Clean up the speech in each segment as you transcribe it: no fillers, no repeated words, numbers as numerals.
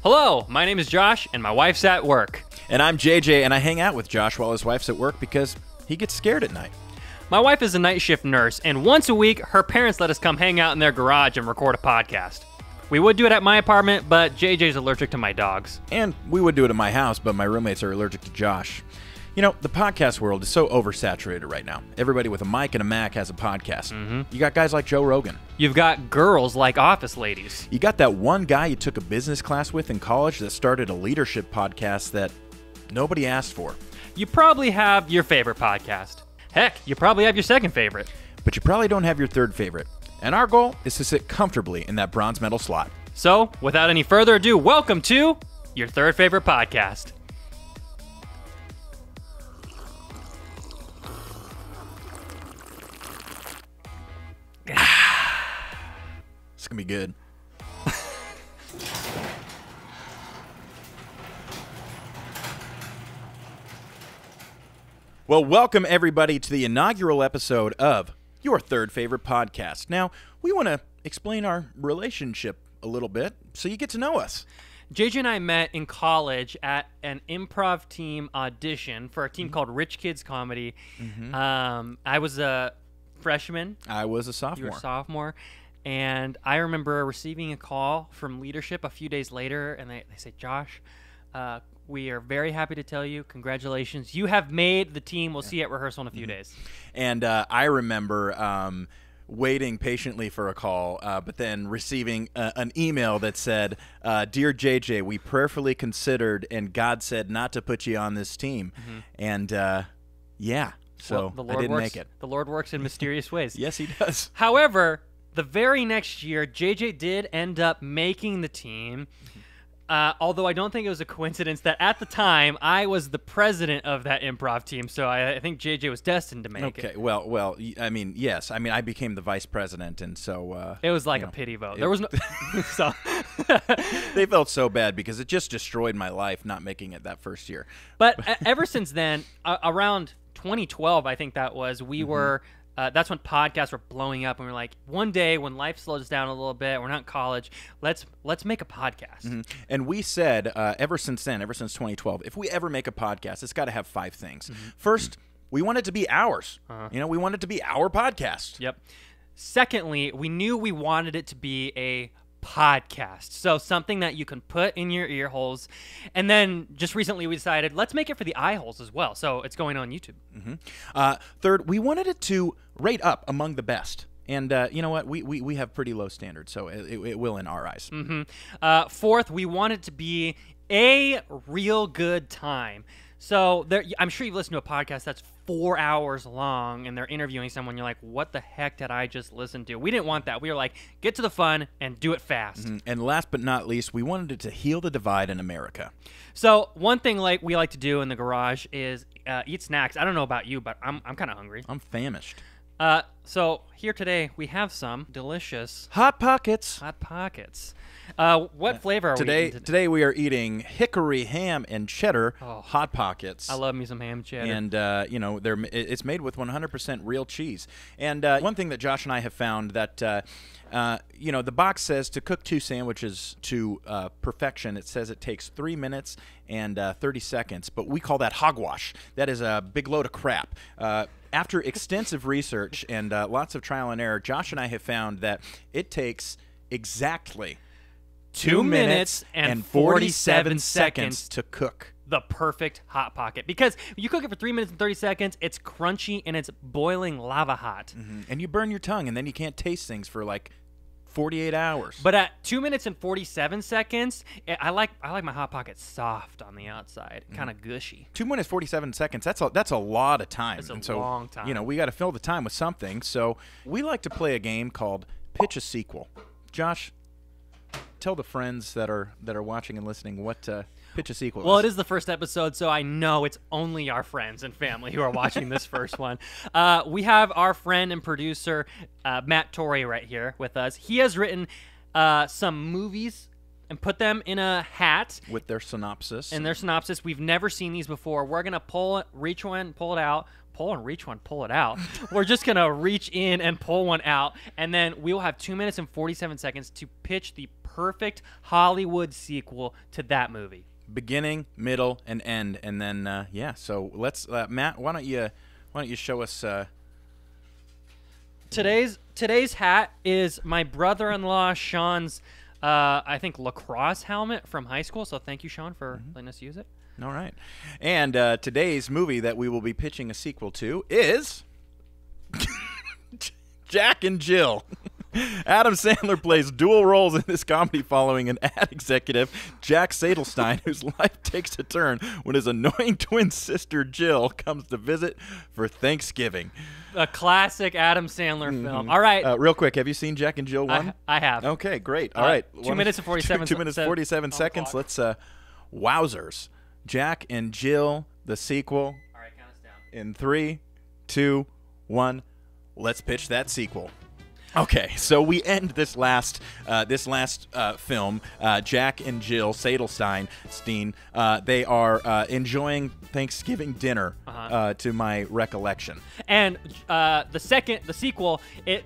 Hello, my name is Josh, and my wife's at work. And I'm JJ, and I hang out with Josh while his wife's at work because he gets scared at night. My wife is a night shift nurse, and once a week, her parents let us come hang out in their garage and record a podcast. We would do it at my apartment, but JJ's allergic to my dogs. And we would do it at my house, but my roommates are allergic to Josh. You know, the podcast world is so oversaturated right now. Everybody with a mic and a Mac has a podcast. You got guys like Joe Rogan. You've got girls like office ladies. You got that one guy you took a business class with in college that started a leadership podcast that nobody asked for. You probably have your favorite podcast. Heck, you probably have your second favorite. But you probably don't have your third favorite. And our goal is to sit comfortably in that bronze medal slot. So, without any further ado, welcome to your third favorite podcast. It's going to be good. Well, welcome everybody to the inaugural episode of your third favorite podcast. Now, we want to explain our relationship a little bit so you get to know us. JJ and I met in college at an improv team audition for a team called Rich Kids Comedy. I was a freshman. I was a sophomore. You were a sophomore. And I remember receiving a call from leadership a few days later, and they said, Josh, we are very happy to tell you, congratulations. You have made the team. We'll see you at rehearsal in a few days. And I remember waiting patiently for a call, but then receiving an email that said, Dear JJ, we prayerfully considered, and God said not to put you on this team. And yeah, so well, I didn't make it. The Lord works in mysterious ways. Yes, he does. However, the very next year, JJ did end up making the team. Although I don't think it was a coincidence that at the time I was the president of that improv team, so I think JJ was destined to make it. Okay, well, I mean, yes. I mean, I became the vice president, and so... it was like a pity vote. There was no... so They felt so bad because it just destroyed my life not making it that first year. But ever since then, around 2012, I think that was, we were... that's when podcasts were blowing up, and we were like, one day when life slows down a little bit, we're not in college, let's make a podcast. And we said, ever since then, ever since 2012, if we ever make a podcast, it's got to have 5 things. First, we want it to be ours. You know, we want it to be our podcast. Yep. Secondly, we knew we wanted it to be a podcast, so something that you can put in your ear holes. And then just recently we decided, let's make it for the eye holes as well, so it's going on YouTube. Third, we wanted it to rate up among the best. And you know what? We have pretty low standards, so it will in our eyes. Fourth, we want it to be a real good time. So I'm sure you've listened to a podcast that's 4 hours long, and they're interviewing someone. You're like, what the heck did I just listen to? We didn't want that. We were like, get to the fun and do it fast. And last but not least, we wanted it to heal the divide in America. So one thing we like to do in the garage is eat snacks. I don't know about you, but I'm kind of hungry. I'm famished. So here today we have some delicious Hot Pockets. Hot Pockets. What flavor are we eating Today we are eating hickory ham and cheddar Hot Pockets. I love me some ham cheddar. And, you know, it's made with 100% real cheese. And one thing that Josh and I have found that, you know, the box says to cook 2 sandwiches to perfection. It says it takes 3 minutes and 30 seconds, but we call that hogwash. That is a big load of crap. After extensive research and lots of trial and error, Josh and I have found that it takes exactly 2 minutes and 47 seconds to cook the perfect Hot Pocket, because you cook it for 3 minutes and 30 seconds, it's crunchy and it's boiling lava hot. And you burn your tongue, and then you can't taste things for like 48 hours. But at 2 minutes and 47 seconds, I like my Hot Pocket soft on the outside, kind of gushy. 2 minutes 47 seconds. That's a lot of time. It's a long time. You know, we got to fill the time with something. So we like to play a game called Pitch a Sequel. Josh, tell the friends that are watching and listening what Pitch a Sequel is. Well, it is the first episode, so I know it's only our friends and family who are watching this first one. We have our friend and producer, Matt Torrey, right here with us. He has written some movies and put them in a hat. With their synopsis. And their synopsis. We've never seen these before. We're going to pull it out. We're just going to reach in and pull one out, and then we'll have 2 minutes and 47 seconds to pitch the perfect Hollywood sequel to that movie. Beginning, middle, and end, and then yeah. So let's Matt, why don't you show us Today's hat is my brother-in-law Sean's I think lacrosse helmet from high school. So thank you, Sean, for letting us use it. All right. And today's movie that we will be pitching a sequel to is Jack and Jill. Adam Sandler plays dual roles in this comedy following an ad executive, Jack Sadelstein, whose life takes a turn when his annoying twin sister Jill comes to visit for Thanksgiving. A classic Adam Sandler film. All right. Real quick, have you seen Jack and Jill 1? I have. Okay, great. All right. 2 minutes and 47 2 minutes 47 seconds. Let's wowzers. Jack and Jill, the sequel. All right, count us down. In 3, 2, 1. Let's pitch that sequel. Okay, so we end this last film, Jack and Jill Sadelstein. They are enjoying Thanksgiving dinner, to my recollection. And the sequel,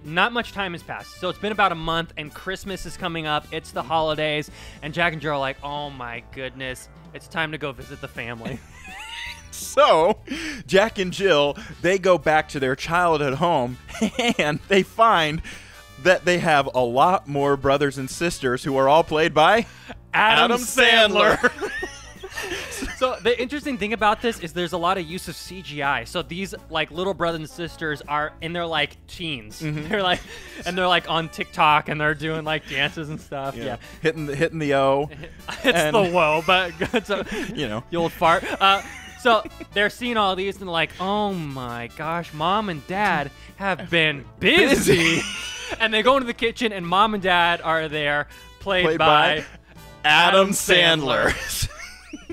not much time has passed. So it's been about a month, and Christmas is coming up. It's the holidays, and Jack and Jill are like, oh my goodness, it's time to go visit the family. So, Jack and Jill, they go back to their childhood home, and they find that they have a lot more brothers and sisters who are all played by Adam Sandler. So the interesting thing about this is there's a lot of use of CGI. So these like little brothers and sisters are in their like teens. They're like on TikTok and they're doing like dances and stuff. Yeah. Hitting the O. It's the whoa, but it's the old fart. So they're seeing all these and they're like, oh my gosh, mom and dad have been busy. And they go into the kitchen and mom and dad are there, played by Adam Sandler.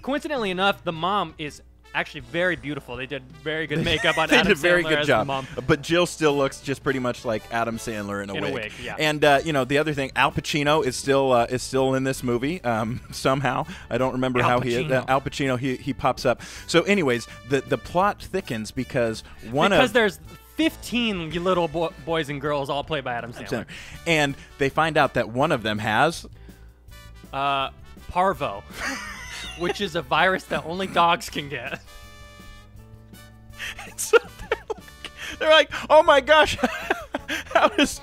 Coincidentally enough, the mom is actually very beautiful. They did very good makeup on Adam Sandler. They did a very good job. The mom. But Jill still looks just pretty much like Adam Sandler in a wig. Yeah. And the other thing, Al Pacino is still in this movie somehow. I don't remember how he is. Al Pacino he pops up. So anyways, the plot thickens because there's 15 little boys and girls all played by Adam Sandler. And they find out that one of them has parvo, which is a virus that only dogs can get. So they're like, oh my gosh, how does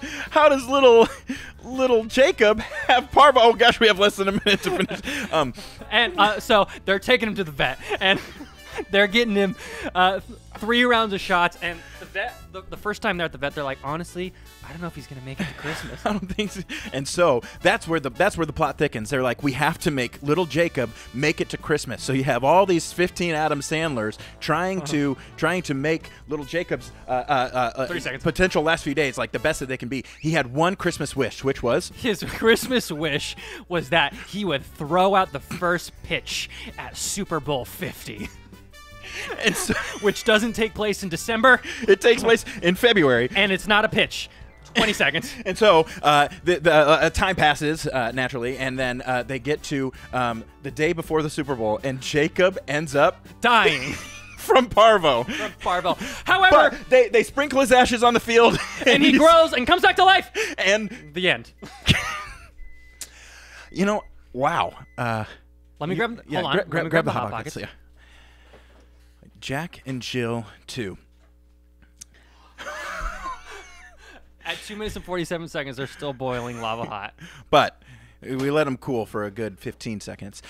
little Jacob have parvo? Oh gosh, we have less than a minute to finish. So they're taking him to the vet, and they're getting him 3 rounds of shots, and the vet, the first time they're at the vet, they're like, honestly, I don't know if he's gonna make it to Christmas. I don't think so. And so that's where the plot thickens. They're like, we have to make little Jacob make it to Christmas. So you have all these 15 Adam Sandlers trying to make little Jacob's 30 seconds. Potential last few days like the best that they can be. He had one Christmas wish, which was his Christmas wish was that he would throw out the first pitch at Super Bowl 50. And so, which doesn't take place in December. It takes place in February. And it's not a pitch. 20 seconds. And so the time passes naturally, and then they get to the day before the Super Bowl, and Jacob ends up dying. From parvo. However, but they sprinkle his ashes on the field. And he grows and comes back to life. And the end. Wow. Let me grab the Hot Pockets. Yeah. Jack and Jill 2. At 2 minutes and 47 seconds, they're still boiling lava hot. But we let them cool for a good 15 seconds.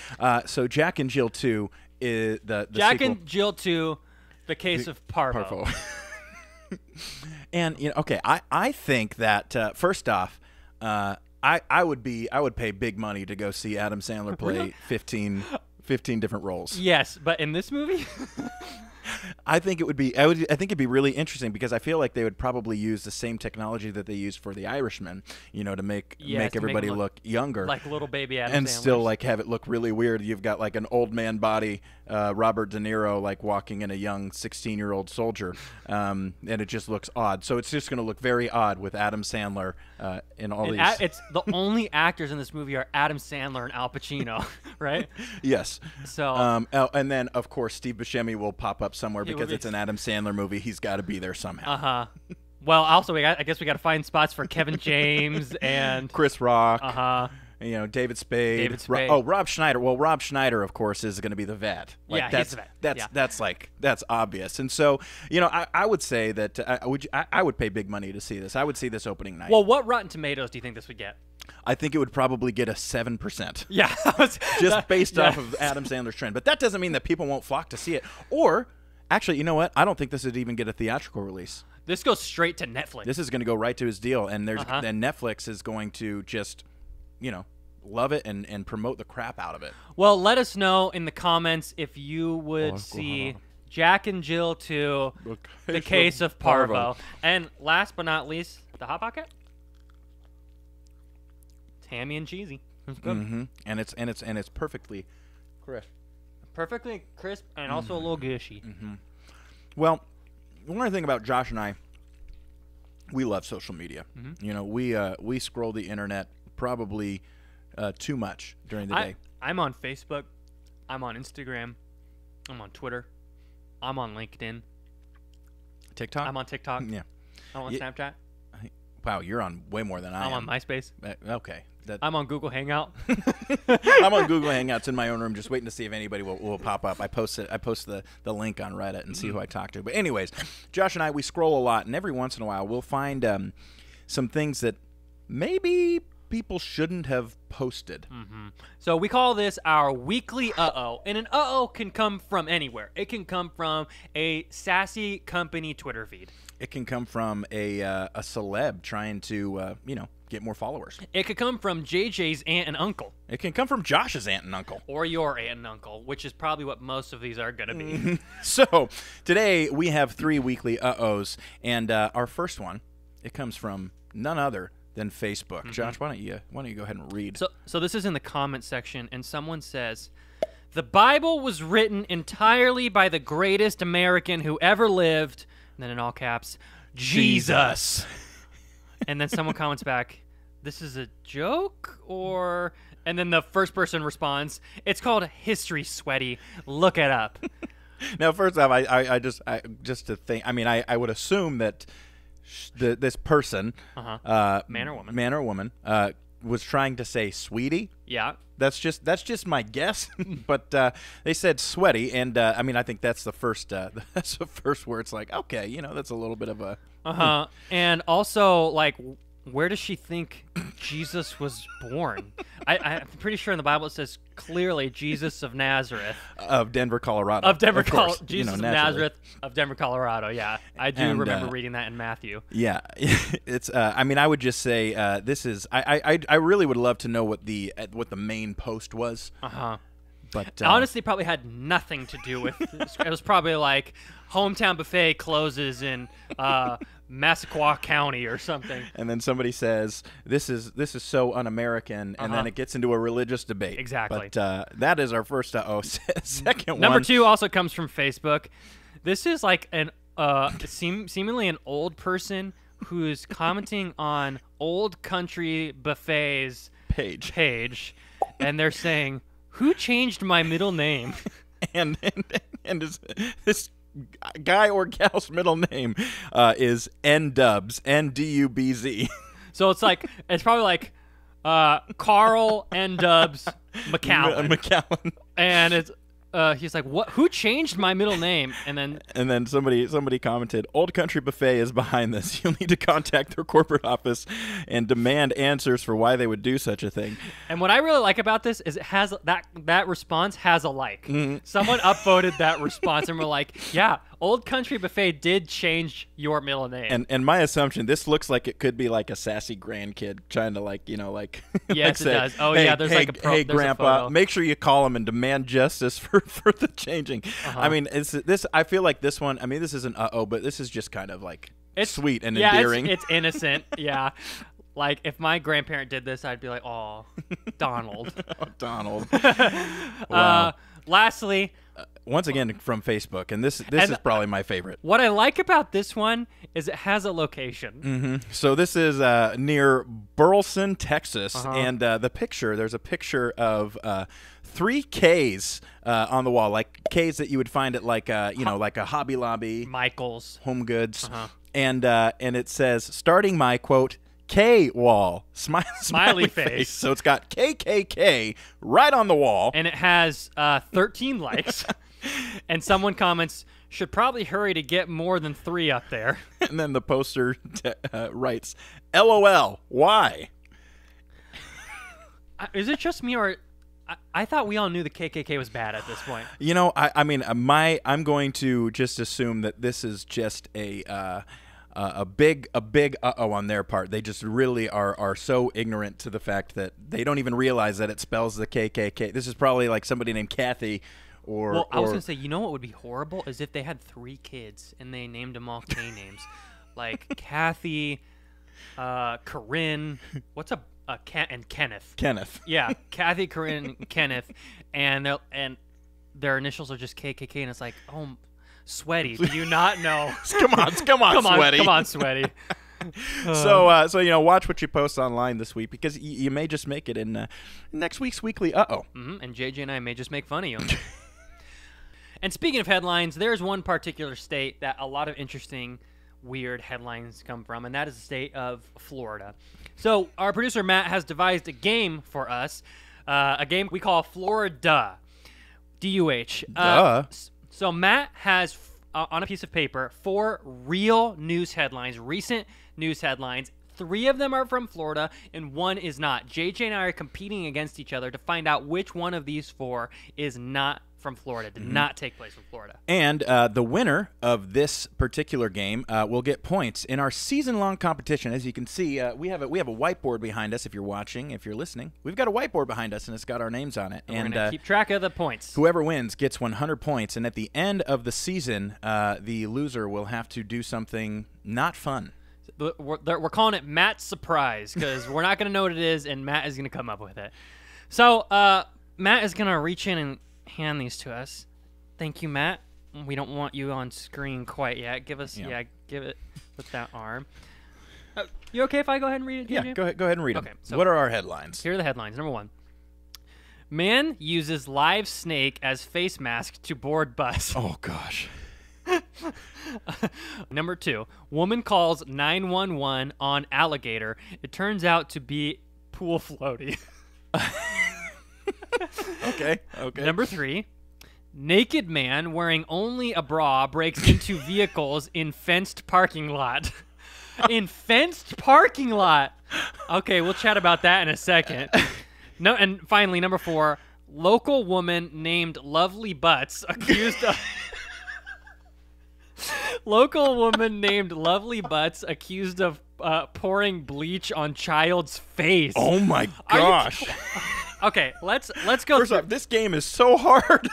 So Jack and Jill 2 is the Jack sequel. and Jill 2, the case of parvo. And okay, I think that first off, I would pay big money to go see Adam Sandler play 15 different roles. Yes, but in this movie. I think it'd be really interesting because I feel like they would probably use the same technology that they used for The Irishman, to make everybody look younger, like little baby Adam and Sandler's. still like have it look really weird. You've got like an old man body, Robert De Niro like walking in a young 16-year-old soldier, and it just looks odd. So it's just going to look very odd with Adam Sandler in all these. It's the only actors in this movie are Adam Sandler and Al Pacino, right? Yes. So and then of course Steve Buscemi will pop up somewhere because it's an Adam Sandler movie. He's got to be there somehow. Well, also I guess we got to find spots for Kevin James and Chris Rock. David Spade. David Spade. Rob Schneider. Well, Rob Schneider, of course, is going to be the vet. Yeah, he's the vet. That's obvious. And so, I would say that I would pay big money to see this. I would see this opening night. Well, what Rotten Tomatoes do you think this would get? I think it would probably get a 7%. Yeah. Just based off of Adam Sandler's trend. But that doesn't mean that people won't flock to see it. Or, actually, you know what? I don't think this would even get a theatrical release. This goes straight to Netflix. This is going to go right to his deal. And then Netflix is going to just, love it and promote the crap out of it. Well, let us know in the comments if you would see Jack and Jill 2, The Case of Parvo. And last but not least, the Hot Pocket. It's hammy and cheesy. It's good. Mm-hmm. And it's perfectly crisp. Perfectly crisp and also a little gushy. Mm-hmm. Well, one thing about Josh and I, we love social media. Mm-hmm. We scroll the internet probably too much during the day. I'm on Facebook. I'm on Instagram. I'm on Twitter. I'm on LinkedIn. TikTok? I'm on TikTok. Yeah. I'm on Snapchat. Wow, you're on way more than I am. I'm on MySpace. Okay. I'm on Google Hangout. I'm on Google Hangouts in my own room, just waiting to see if anybody will pop up. I post the link on Reddit and see who I talk to. But anyways, Josh and I, we scroll a lot, and every once in a while we'll find some things that maybe people shouldn't have posted. Mm-hmm. So we call this our weekly uh-oh. And an uh-oh can come from anywhere. It can come from a sassy company Twitter feed. It can come from a celeb trying to, get more followers. It could come from JJ's aunt and uncle. It can come from Josh's aunt and uncle. Or your aunt and uncle, which is probably what most of these are going to be. So today we have 3 weekly uh-ohs. And our first one, it comes from none other than Facebook. Mm-hmm. Josh, why don't you go ahead and read? So this is in the comment section, and someone says, "The Bible was written entirely by the greatest American who ever lived," and then in all caps, Jesus. And then someone comments back, "This is a joke?" Or, and then the first person responds, "It's called history, sweaty. Look it up." Now, first off, I just to think, I would assume that this person, man or woman, was trying to say sweetie. Yeah. That's just my guess, but they said sweaty, and I think that's the first where it's like, okay, that's a little bit of a And also, like, where does she think Jesus was born? I'm pretty sure in the Bible it says clearly Jesus of Nazareth. Of Denver, Colorado. Jesus of Nazareth of Denver, Colorado. Yeah, I do remember reading that in Matthew. Yeah, it's. I would just say this is. I really would love to know what the main post was. But honestly, probably had nothing to do with. It was probably like hometown buffet closes in Massaquoi County or something. And then somebody says this is so un-American, and then it gets into a religious debate. Exactly. But that is our first second one. Number 2 also comes from Facebook. This is like an seemingly an old person who's commenting on Old Country Buffet's page, and they're saying, "Who changed my middle name?" and this guy or gal's middle name is N-Dubs, N-D-U-B-Z. So it's probably like Carl N-Dubs McCallum. And it's he's like, "What? Who changed my middle name?" And then somebody commented, "Old Country Buffet is behind this. You'll need to contact their corporate office and demand answers for why they would do such a thing." And what I really like about this is it has that response has a like. Mm-hmm. Someone upvoted that response and we're like, "Yeah, Old Country Buffet did change your middle name." And my assumption, this looks like it could be like a sassy grandkid trying to Yes, say, it does. Oh, hey, yeah, there's like a hey, Grandpa, make sure you call him and demand justice for the changing. I feel like this one, this isn't but this is just kind of like it's sweet and endearing. It's innocent. Yeah. Like, if my grandparent did this, I'd be like, "Oh, Donald." Oh, Donald. Wow. Lastly, once again from Facebook, and this is probably my favorite. What I like about this one is it has a location. Mm-hmm. So this is near Burleson, Texas, and there's a picture of 3 Ks on the wall, like Ks that you would find at like a Hobby Lobby, Michael's, Home Goods, and it says, "Starting my quote K wall. Smiley face. So it's got KKK right on the wall. And it has 13 likes. And someone comments, should probably hurry to get more than 3 up there. And then the poster writes, LOL, why? Is it just me, or I thought we all knew the KKK was bad at this point? You know, I'm going to just assume that this is just a big uh-oh on their part. They just really are so ignorant to the fact that they don't even realize that it spells the KKK. This is probably like somebody named Kathy. Well, I was going to say, you know what would be horrible is if they had 3 kids and they named them all K names. Like Kathy, Corinne, what's and Kenneth. Kenneth. Yeah, Kathy, Corinne, Kenneth, and their initials are just KKK, and it's like, oh, Sweaty, do you not know? Come on, Sweaty. Come on, Sweaty. So you know, watch what you post online this week, because you may just make it in next week's weekly uh-oh. Mm-hmm, and JJ and I may just make fun of you. And speaking of headlines, there's one particular state that a lot of interesting, weird headlines come from, and that is the state of Florida. So our producer Matt has devised a game for us, a game we call Florida, D-U-H. So Matt has on a piece of paper 4 real news headlines, recent news headlines. 3 of them are from Florida, and 1 is not. JJ and I are competing against each other to find out which one of these 4 is not from Florida, did not take place in Florida. And the winner of this particular game will get points in our season-long competition. As you can see, we have a whiteboard behind us. If you're watching, if you're listening, we've got a whiteboard behind us, and it's got our names on it. And we're gonna keep track of the points. Whoever wins gets 100 points, and at the end of the season, the loser will have to do something not fun. We're calling it Matt's Surprise, because we're not going to know what it is, and Matt is going to come up with it. So Matt is going to reach in and hand these to us. Thank you, Matt. We don't want you on screen quite yet. Give it with that arm. You okay if I go ahead and read it, JJ? Yeah, go ahead and read them. Okay, so what are our headlines? Here are the headlines. Number 1. Man uses live snake as face mask to board bus. Oh, gosh. Number 2, woman calls 911 on alligator. It turns out to be pool floaty. Okay. Number 3, naked man wearing only a bra breaks into vehicles in fenced parking lot. In fenced parking lot. Okay, we'll chat about that in a second. No, and finally, number 4, local woman named Lovely Butts accused of... Local woman named Lovely Butts accused of pouring bleach on child's face. Oh my gosh! Okay, let's go. First off, this game is so hard.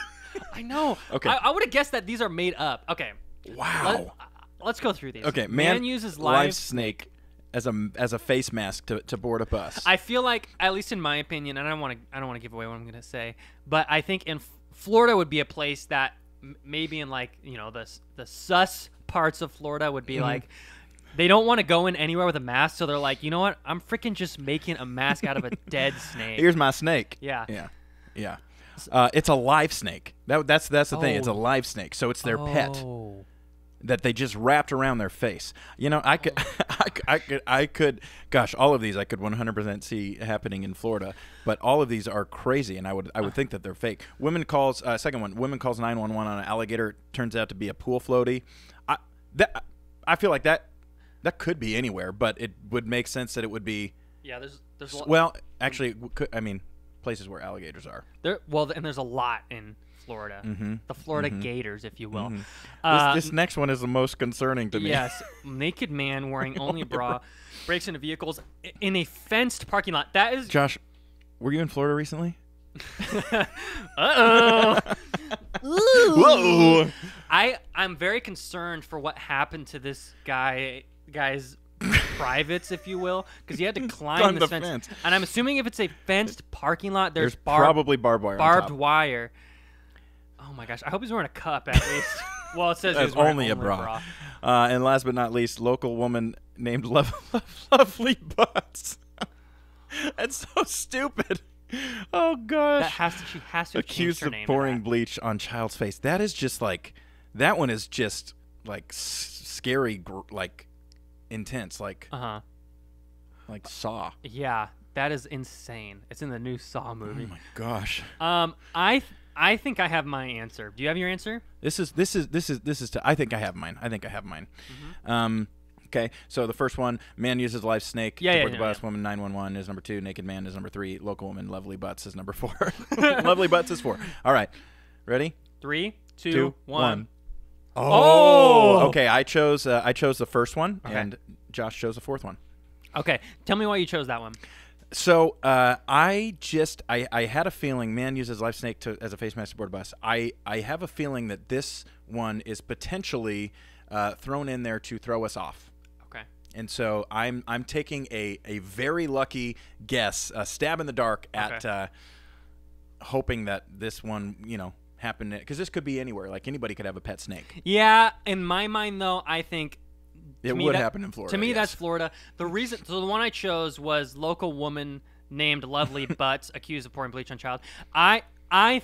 I know. Okay, I would have guessed that these are made up. Okay. Wow. Let's go through these. Okay, man uses live snake as a face mask to board a bus. I feel like, at least in my opinion, and I don't want to give away what I'm going to say, but I think in Florida would be a place that maybe in, like, you know, the sus parts of Florida would be like, they don't want to go in anywhere with a mask, so they're like, you know what, I'm freaking just making a mask out of a dead snake. Here's my snake. Yeah. It's a live snake. That's the thing. It's a live snake, so it's their pet that they just wrapped around their face. You know, I could, gosh, all of these I could 100% see happening in Florida, but all of these are crazy, and I would think that they're fake. Woman calls 911 on an alligator. Turns out to be a pool floaty. I feel like that could be anywhere, but it would make sense that it would be. Yeah, there's a lot. Well, actually, places where alligators are. And there's a lot in Florida. The Florida Gators, if you will. This next one is the most concerning to me. Yes, naked man wearing only a bra breaks into vehicles in a fenced parking lot. That is. Josh, were you in Florida recently? Uh-oh. Whoa. I'm very concerned for what happened to this guy's privates, if you will, because he had to climb the fence. And I'm assuming if it's a fenced parking lot, there's probably barbed wire. Barbed wire. Oh my gosh! I hope he's wearing a cup at least. Well, it says he's only a bra. And last but not least, local woman named Lovely Butts. That's so stupid. Oh gosh! She has to accused her of name pouring bleach on child's face. That is just like, that one is just like scary, like intense. Like, like Saw. Yeah, that is insane. It's in the new Saw movie. Oh my gosh. I think I have my answer. Do you have your answer? This is. I think I have mine. Okay, so the first one, man uses live snake to board the bus. Woman 911 is number 2. Naked man is number 3. Local woman, lovely butts is number 4. Lovely butts is 4. All right, ready? 3, 2, 1. Oh. Okay, I chose the first one, and Josh chose the fourth one. Okay, tell me why you chose that one. So I had a feeling man uses live snake as a face mask to board a bus. I have a feeling that this one is potentially thrown in there to throw us off. Okay. And so I'm taking a very lucky guess, a stab in the dark at hoping that this one, happened, because this could be anywhere. Like anybody could have a pet snake. Yeah, in my mind though, I think it would happen in Florida. To me, yes. that's Florida. The one I chose was local woman named Lovely Butts accused of pouring bleach on child. I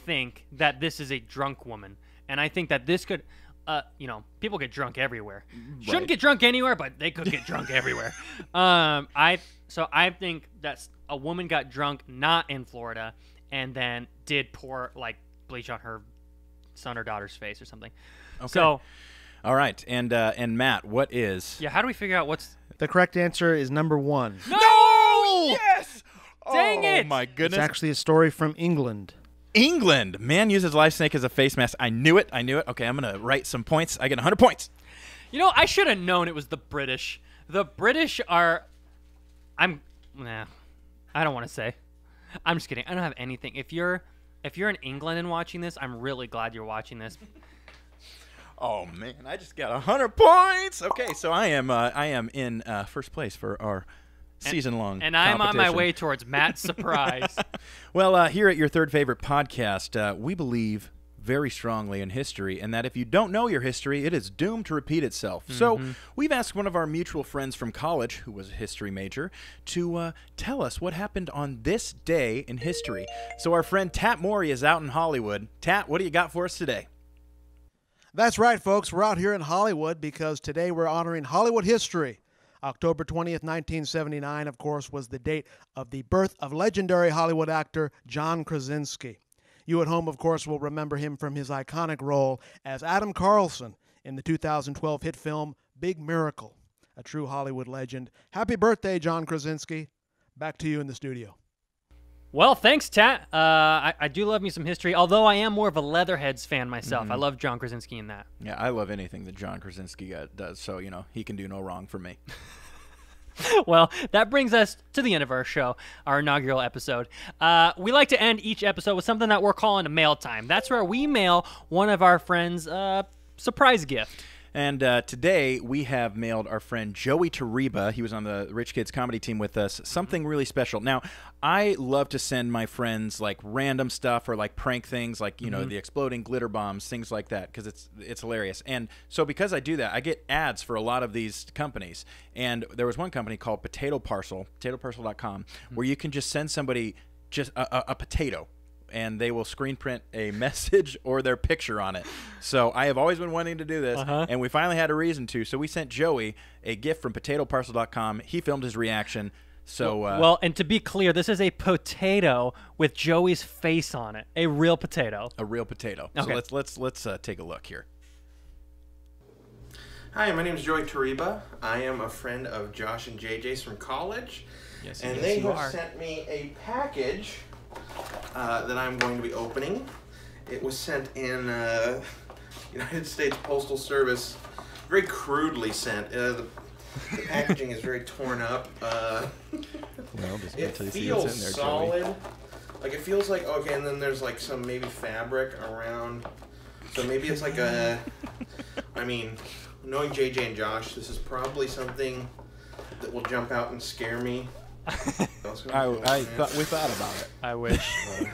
think that this is a drunk woman, and I think that this could, people get drunk everywhere. Right. Shouldn't get drunk anywhere, but they could get drunk everywhere. I think that a woman got drunk not in Florida, and then did pour like bleach on her son or daughter's face or something. Okay. So. All right, and Matt, what is? Yeah, how do we figure out what's the correct answer? Is number 1. No! Yes! Dang it! Oh my goodness! It's actually a story from England. England. Man uses live snake as a face mask. I knew it. Okay, I'm gonna write some points. I get 100 points. I should have known it was the British. The British are. I don't want to say. I'm just kidding. I don't have anything. If you're in England and watching this, I'm really glad you're watching this. Oh man, I just got 100 points. Okay, so I am in first place for our season-long and I'm on my way towards Matt's surprise. Well, here at your third favorite podcast, we believe very strongly in history, and that if you don't know your history, it is doomed to repeat itself. Mm-hmm. So we've asked one of our mutual friends from college, who was a history major, to tell us what happened on this day in history. So our friend Tat Mori is out in Hollywood. Tat, what do you got for us today? That's right, folks. We're out here in Hollywood because today we're honoring Hollywood history. October 20th, 1979, of course, was the date of the birth of legendary Hollywood actor John Krasinski. You at home, of course, will remember him from his iconic role as Adam Carlson in the 2012 hit film Big Miracle. A true Hollywood legend. Happy birthday, John Krasinski. Back to you in the studio. Well, thanks, Tat. I do love me some history, although I am more of a Leatherheads fan myself. I love John Krasinski in that. Yeah, I love anything that John Krasinski does, so, he can do no wrong for me. Well, that brings us to the end of our show, our inaugural episode. We like to end each episode with something that we're calling a mail time. That's where we mail one of our friends a surprise gift. And today we have mailed our friend Joey Tariba. He was on the Rich Kids comedy team with us. Something really special. Now, I love to send my friends like random stuff or like prank things, like the exploding glitter bombs, things like that, because it's hilarious. And so because I do that, I get ads for a lot of these companies. And there was one company called Potato Parcel, potatoparcel.com, where you can just send somebody just a potato, and they will screen print a message or their picture on it. So I have always been wanting to do this, and we finally had a reason to. So we sent Joey a gift from potatoparcel.com. He filmed his reaction. So well, and to be clear, this is a potato with Joey's face on it. A real potato. A real potato. Okay. So let's take a look here. Hi, my name is Joey Tariba. I am a friend of Josh and JJ's from college. Yes, and they have sent me a package that I'm going to be opening. It was sent in United States Postal Service, very crudely sent. The packaging is very torn up. It feels solid. Joey. Like it feels like okay, and then there's like some maybe fabric around. So maybe it's like knowing JJ and Josh, this is probably something that will jump out and scare me. We thought about it. I wish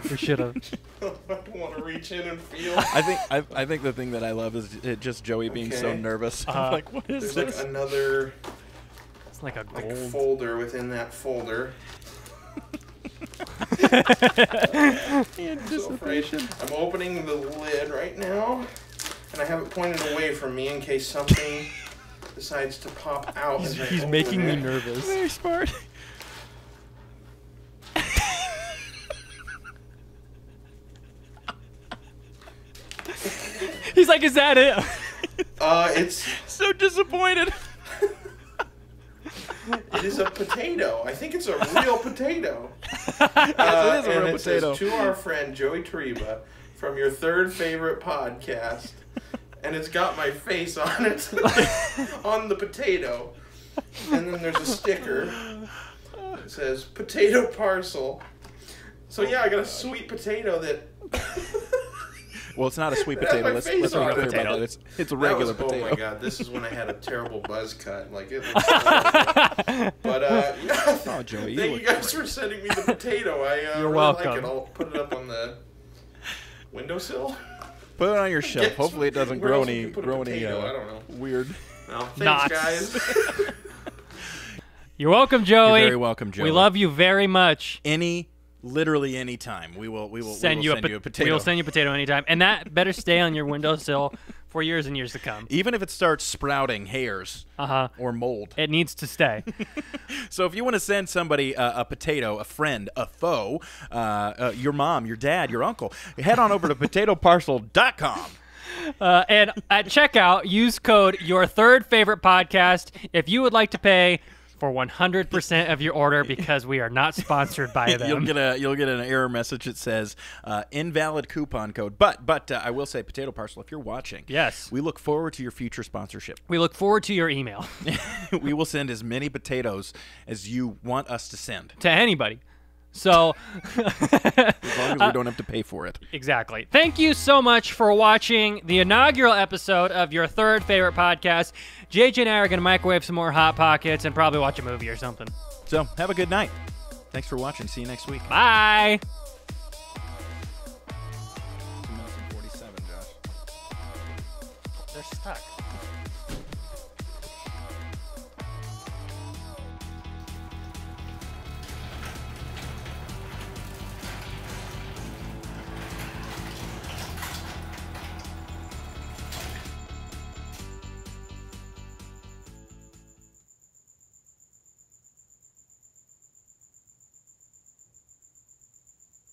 we should have. I don't want to reach in and feel. I think the thing that I love is just Joey being so nervous. Like, what is There's this? Like another. It's like a gold folder within that folder. Anticipation. I'm opening the lid right now, and I have it pointed away from me in case something decides to pop out. He's making me nervous. Very smart. He's like, is that it? It's So disappointed. it is a potato. I think it's a real potato. Yes, it is a And real it says, potato. to our friend Joey Treba from your third favorite podcast, and it's got my face on it on the potato, and then there's a sticker that says potato parcel. So yeah, I got a sweet potato that. Well, it's not a sweet It has potato. my Let's face be on clear it. about that. It's a That regular was, potato. Oh my god, this is when I had a terrible buzz cut. Like it looks horrible. But yeah, Oh, Joey, you thank look you guys for sending me the potato. I You're really welcome. like it. I'll put it up on the windowsill. Put it on your shelf. Guess Hopefully, it doesn't where grow else any would you put a potato? I don't know. weird. No, thanks, Knots. guys. You're welcome, Joey. You're very welcome, Joey. We love you very much. Literally any time. We will Send you a potato. We will send you a potato anytime, and that better stay on your windowsill for years and years to come. Even if it starts sprouting hairs or mold. It needs to stay. So if you want to send somebody a potato, a friend, a foe, your mom, your dad, your uncle, head on over to potatoparcel.com. And at checkout, use code your third favorite podcast if you would like to pay for 100% of your order, because we are not sponsored by them. You'll get an error message that says invalid coupon code. But I will say, Potato Parcel, if you're watching, Yes. we look forward to your future sponsorship. We look forward to your email We will send as many potatoes as you want us to send, to anybody. So, as long as we don't have to pay for it. exactly. Thank you so much for watching the inaugural episode of your third favorite podcast. JJ and I are going to microwave some more Hot Pockets and probably watch a movie or something. So have a good night. Thanks for watching. See you next week. Bye. 2 minutes and 47, Josh. They're stuck.